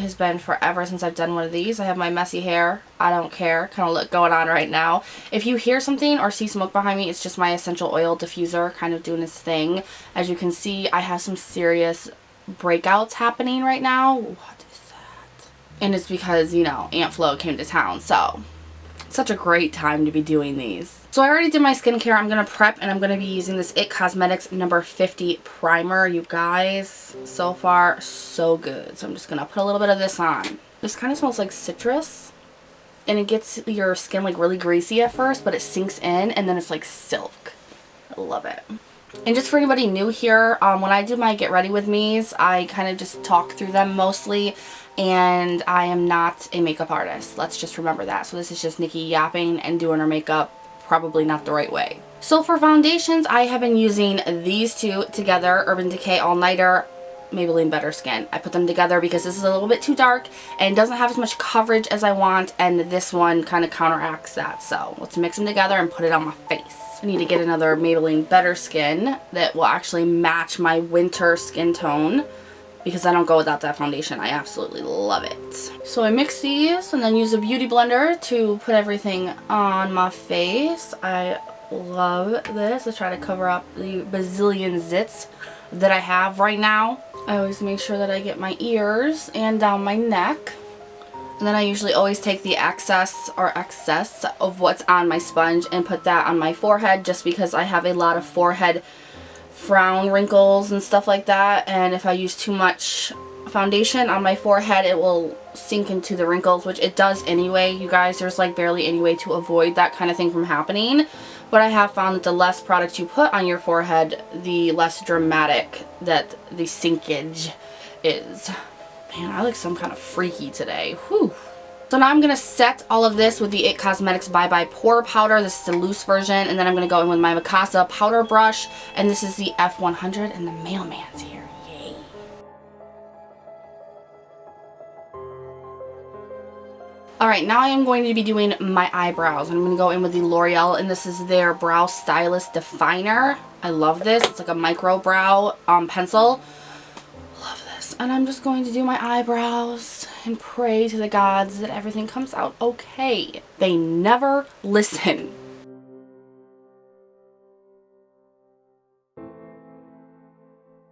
has been forever since I've done one of these. I have my messy hair, I don't care, kind of look going on right now. If you hear something or see smoke behind me, it's just my essential oil diffuser kind of doing its thing. As you can see, I have some serious breakouts happening right now. What is that? And it's because, you know, Aunt Flo came to town, so such a great time to be doing these. So I already did my skincare. I'm going to prep and I'm going to be using this IT Cosmetics number 50 primer. You guys, so far so good. So I'm just going to put a little bit of this on. This kind of smells like citrus and it gets your skin like really greasy at first, but it sinks in and then it's like silk. I love it. And just for anybody new here, when I do my get ready with me's, I kind of just talk through them mostly, and I am not a makeup artist. Let's just remember that. So this is just Niki yapping and doing her makeup probably not the right way. So for foundations, I have been using these two together, Urban Decay All Nighter, Maybelline Better Skin. I put them together because this is a little bit too dark and doesn't have as much coverage as I want, and this one kind of counteracts that. So let's mix them together and put it on my face. I need to get another Maybelline Better Skin that will actually match my winter skin tone, because I don't go without that foundation. I absolutely love it. So I mix these and then use a beauty blender to put everything on my face. I love this. I try to cover up the bazillion zits that I have right now. I always make sure that I get my ears and down my neck. And then I usually always take the excess of what's on my sponge and put that on my forehead, just because I have a lot of forehead frown wrinkles and stuff like that, and if I use too much foundation on my forehead, it will sink into the wrinkles, which it does anyway, you guys. There's like barely any way to avoid that kind of thing from happening, but I have found that the less product you put on your forehead, the less dramatic that the sinkage is. Man, I look some kind of freaky today. Whew. So now I'm going to set all of this with the IT Cosmetics Bye Bye Pore Powder. This is the loose version. And then I'm going to go in with my Mikasa powder brush. And this is the F100, and the mailman's here. Yay. Alright, now I am going to be doing my eyebrows. I'm going to go in with the L'Oreal, and this is their Brow Stylist Definer. I love this. It's like a micro brow pencil. And I'm just going to do my eyebrows and pray to the gods that everything comes out okay. They never listen.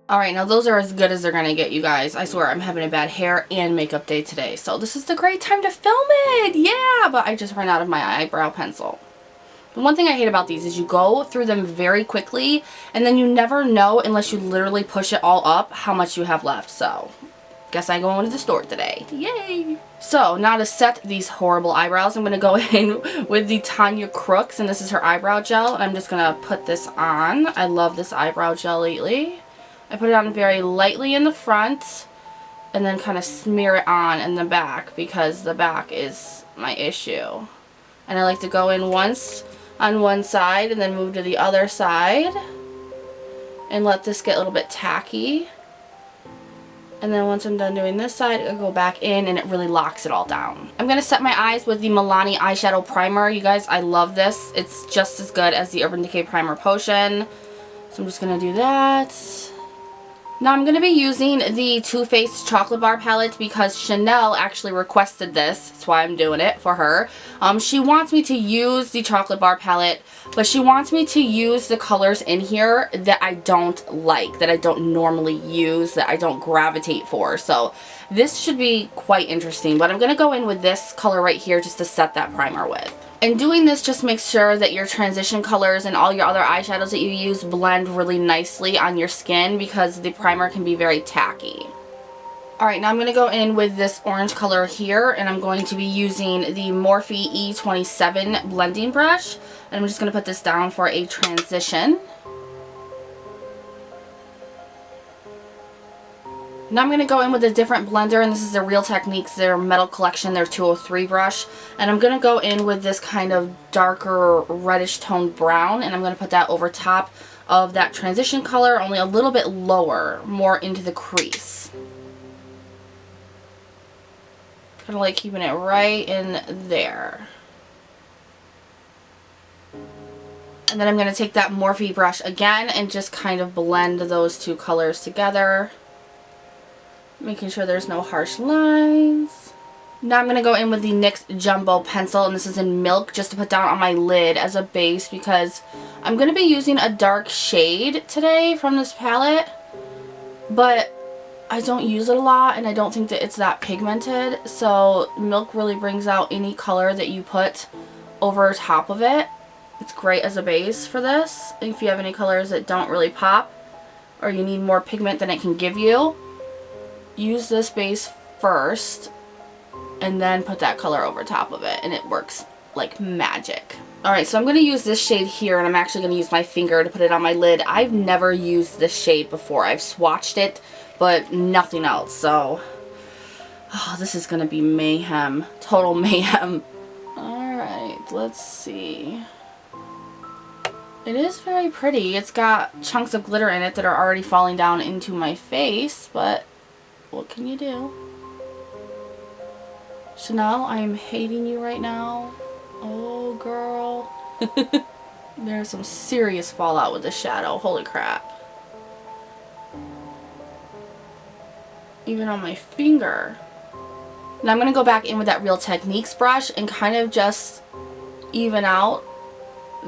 Alright, now those are as good as they're going to get, you guys. I swear, I'm having a bad hair and makeup day today. So this is the great time to film it. Yeah, but I just ran out of my eyebrow pencil. The one thing I hate about these is you go through them very quickly, and then you never know unless you literally push it all up how much you have left. So, guess I go into the store today. Yay! So, now to set these horrible eyebrows, I'm going to go in with the Tanya Crooks, and this is her eyebrow gel, and I'm just going to put this on. I love this eyebrow gel lately. I put it on very lightly in the front, and then kind of smear it on in the back, because the back is my issue. And I like to go in once on one side and then move to the other side and let this get a little bit tacky, and then once I'm done doing this side, I'll go back in and it really locks it all down. I'm going to set my eyes with the Milani eyeshadow primer. You guys, I love this. It's just as good as the Urban Decay Primer Potion, so I'm just going to do that. Now I'm going to be using the Too Faced Chocolate Bar Palette because Chanel actually requested this. That's why I'm doing it for her. She wants me to use the Chocolate Bar Palette, but she wants me to use the colors in here that I don't like, that I don't normally use, that I don't gravitate for. So this should be quite interesting, but I'm going to go in with this color right here just to set that primer with. And doing this just makes sure that your transition colors and all your other eyeshadows that you use blend really nicely on your skin, because the primer can be very tacky. Alright, now I'm going to go in with this orange color here, and I'm going to be using the Morphe E27 blending brush. And I'm just going to put this down for a transition. Now I'm going to go in with a different blender, and this is the Real Techniques, their Metal Collection, their 203 brush. And I'm going to go in with this kind of darker reddish toned brown, and I'm going to put that over top of that transition color, only a little bit lower, more into the crease. Kind of like keeping it right in there. And then I'm going to take that Morphe brush again and just kind of blend those two colors together. Making sure there's no harsh lines. Now I'm going to go in with the NYX Jumbo Pencil, and this is in Milk, just to put down on my lid as a base because I'm going to be using a dark shade today from this palette, but I don't use it a lot and I don't think that it's that pigmented, so Milk really brings out any color that you put over top of it. It's great as a base for this. If you have any colors that don't really pop or you need more pigment than it can give you, use this base first and then put that color over top of it, and it works like magic. Alright, so I'm going to use this shade here, and I'm actually going to use my finger to put it on my lid. I've never used this shade before. I've swatched it, but nothing else, so this is going to be mayhem. Total mayhem. Alright, let's see. It is very pretty. It's got chunks of glitter in it that are already falling down into my face, but what can you do? Chanel, I am hating you right now. Oh, girl. There's some serious fallout with this shadow. Holy crap. Even on my finger. Now I'm going to go back in with that Real Techniques brush and kind of just even out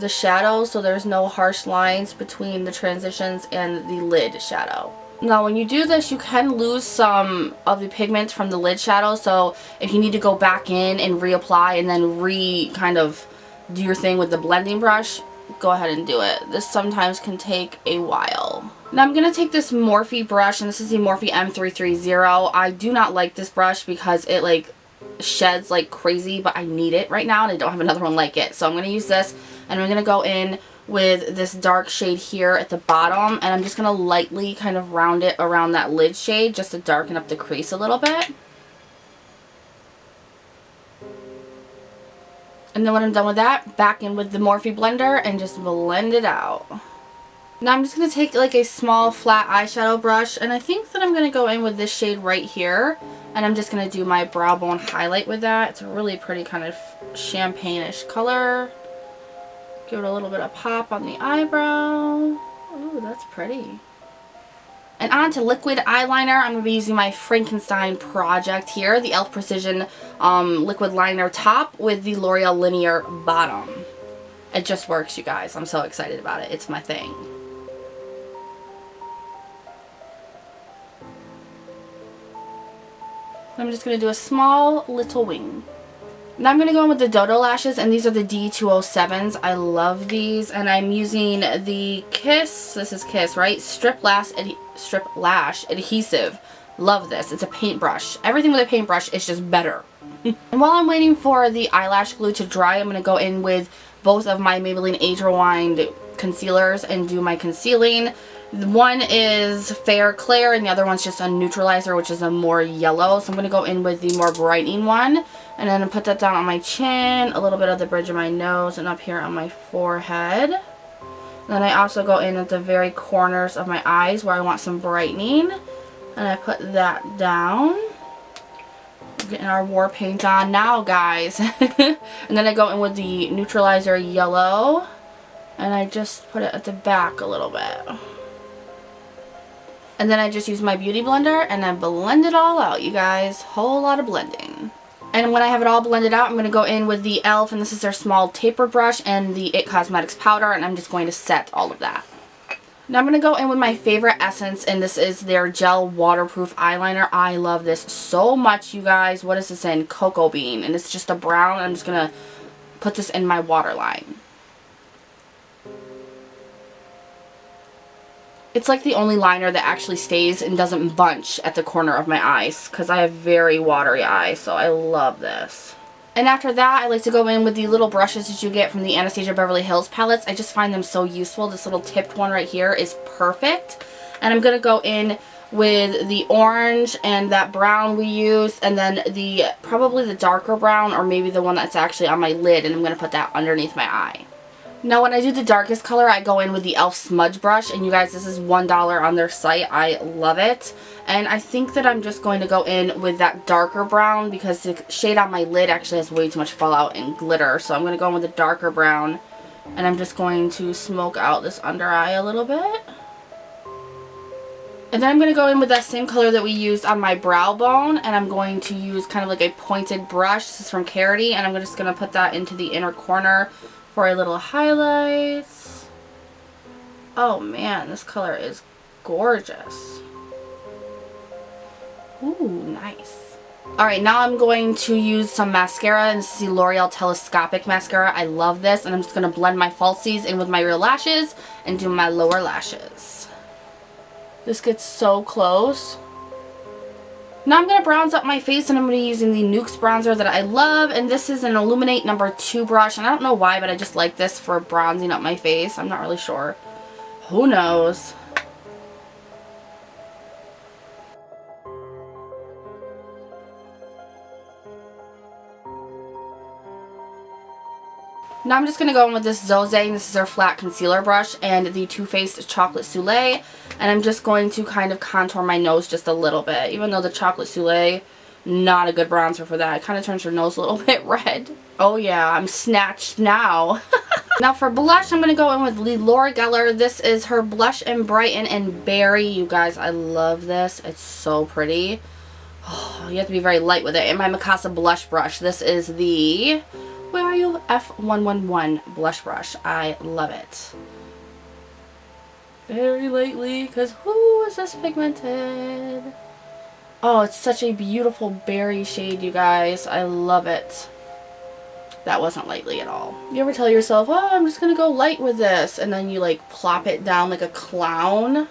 the shadow so there's no harsh lines between the transitions and the lid shadow. Now when you do this, you can lose some of the pigment from the lid shadow, so if you need to go back in and reapply and then kind of do your thing with the blending brush, go ahead and do it. This sometimes can take a while. Now I'm going to take this Morphe brush, and this is the Morphe M330. I do not like this brush because it like sheds like crazy, but I need it right now and I don't have another one like it. So I'm going to use this, and I'm going to go in with this dark shade here at the bottom, and I'm just going to lightly kind of round it around that lid shade just to darken up the crease a little bit. And then when I'm done with that, back in with the Morphe blender and just blend it out. Now I'm just going to take like a small flat eyeshadow brush, and I think that I'm going to go in with this shade right here, and I'm just going to do my brow bone highlight with that. It's a really pretty kind of champagne-ish color. Give it a little bit of pop on the eyebrow. Oh, that's pretty. And on to liquid eyeliner. I'm going to be using my Frankenstein Project here, the e.l.f. Precision liquid liner top with the L'Oreal Linear bottom. It just works, you guys. I'm so excited about it. It's my thing. I'm just going to do a small little wing. Now I'm going to go in with the Dodo lashes, and these are the D207s. I love these, and I'm using the Kiss, this is Kiss, right? Strip Lash Adhesive. Love this. It's a paintbrush. Everything with a paintbrush is just better. And while I'm waiting for the eyelash glue to dry, I'm going to go in with both of my Maybelline Age Rewind concealers and do my concealing. One is Fair Clair and the other one's just a neutralizer, which is a more yellow. So I'm going to go in with the more brightening one, and then put that down on my chin, a little bit of the bridge of my nose, and up here on my forehead. Then I also go in at the very corners of my eyes where I want some brightening, and I put that down. We're getting our war paint on now, guys. And then I go in with the neutralizer yellow, and I just put it at the back a little bit. And then I just use my beauty blender and I blend it all out, you guys. Whole lot of blending. And when I have it all blended out, I'm going to go in with the e.l.f. and this is their small taper brush and the IT Cosmetics powder, and I'm just going to set all of that. Now I'm going to go in with my favorite essence, and this is their gel waterproof eyeliner. I love this so much, you guys. What is this in? Cocoa Bean, and it's just a brown. I'm just going to put this in my waterline. It's like the only liner that actually stays and doesn't bunch at the corner of my eyes, because I have very watery eyes, so I love this. And after that, I like to go in with the little brushes that you get from the Anastasia Beverly Hills palettes. I just find them so useful. This little tipped one right here is perfect. And I'm going to go in with the orange and that brown we use, and then probably the darker brown, or maybe the one that's actually on my lid, and I'm going to put that underneath my eye. Now when I do the darkest color, I go in with the e.l.f. smudge brush, and you guys, this is $1 on their site. I love it. And I think that I'm just going to go in with that darker brown because the shade on my lid actually has way too much fallout and glitter. So I'm going to go in with the darker brown, and I'm just going to smoke out this under eye a little bit. And then I'm going to go in with that same color that we used on my brow bone, and I'm going to use kind of like a pointed brush. This is from Carity, and I'm just going to put that into the inner corner for a little highlights. Oh man, this color is gorgeous. Ooh, nice. Alright, now I'm going to use some mascara, and this is the L'Oreal Telescopic Mascara. I love this, and I'm just going to blend my falsies in with my real lashes and do my lower lashes. This gets so close. Now I'm going to bronze up my face, and I'm going to be using the NYX bronzer that I love, and this is an Illuminate No. 2 brush, and I don't know why, but I just like this for bronzing up my face. I'm not really sure. Who knows? Now I'm just going to go in with this Zose, and this is our flat concealer brush, and the Too Faced Chocolate Soleil, and I'm just going to kind of contour my nose just a little bit, even though the Chocolate Soleil, not a good bronzer for that. It kind of turns your nose a little bit red. Oh yeah, I'm snatched now. Now for blush, I'm going to go in with Laura Geller. This is her Blush and Brighten and Berry. You guys, I love this. It's so pretty. Oh, you have to be very light with it. And my Mikasa blush brush. This is the... Where are you? F111 blush brush. I love it. Very lightly, because who is this pigmented? Oh, it's such a beautiful berry shade, you guys. I love it. That wasn't lightly at all. You ever tell yourself, oh, I'm just going to go light with this, and then you like plop it down like a clown?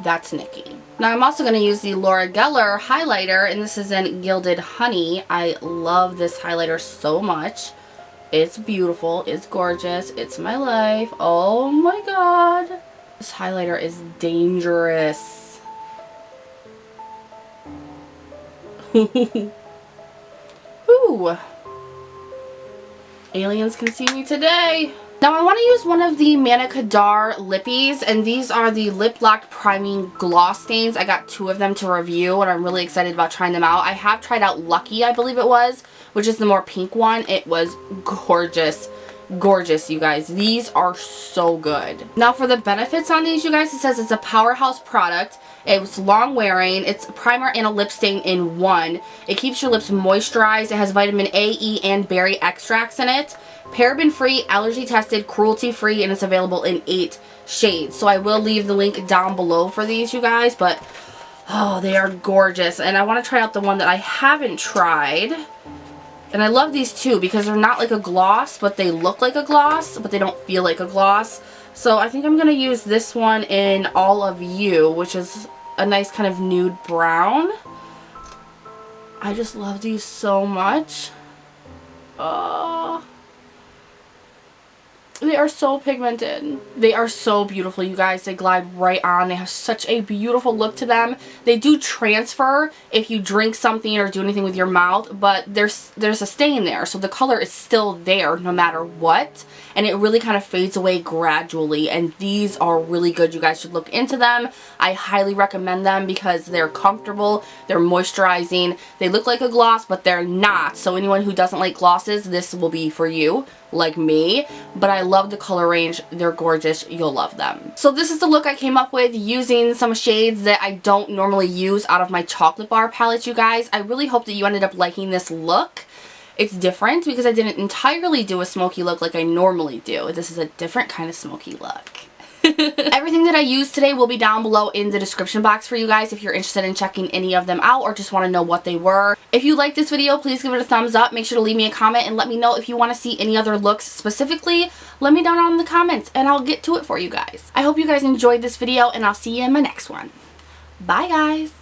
That's Niki. Now I'm also going to use the Laura Geller highlighter, and this is in Gilded Honey. I love this highlighter so much. It's beautiful. It's gorgeous. It's my life. Oh my god. This highlighter is dangerous. Ooh. Aliens can see me today. Now I want to use one of the Manna Kadar lippies, and these are the Lip Lock Priming Gloss Stains. I got 2 of them to review, and I'm really excited about trying them out. I have tried out Lucky, I believe it was, which is the more pink one. It was gorgeous. Gorgeous, you guys. These are so good. Now for the benefits on these, you guys, it says it's a powerhouse product. It's long wearing. It's a primer and a lip stain in one. It keeps your lips moisturized. It has vitamin A, E, and berry extracts in it. Paraben free, allergy tested, cruelty free, and it's available in 8 shades. So I will leave the link down below for these, you guys, but oh, they are gorgeous. And I want to try out the one that I haven't tried. And I love these too because they're not like a gloss, but they look like a gloss, but they don't feel like a gloss. So I think I'm going to use this one in All of You, which is a nice kind of nude brown. I just love these so much. They are so pigmented. They are so beautiful, you guys. They glide right on. They have such a beautiful look to them. They do transfer if you drink something or do anything with your mouth, but there's a stain there, so the color is still there no matter what, and it really kind of fades away gradually, and these are really good. You guys should look into them. I highly recommend them because they're comfortable, they're moisturizing, they look like a gloss, but they're not, so anyone who doesn't like glosses, this will be for you, like me. But I love the color range. They're gorgeous. You'll love them. So this is the look I came up with using some shades that I don't normally use out of my chocolate bar palette, you guys. I really hope that you ended up liking this look. It's different because I didn't entirely do a smoky look like I normally do. This is a different kind of smoky look. Everything that I used today will be down below in the description box for you guys if you're interested in checking any of them out or just want to know what they were. If you like this video, please give it a thumbs up. Make sure to leave me a comment and let me know if you want to see any other looks specifically. Let me down in the comments and I'll get to it for you guys. I hope you guys enjoyed this video and I'll see you in my next one. Bye guys!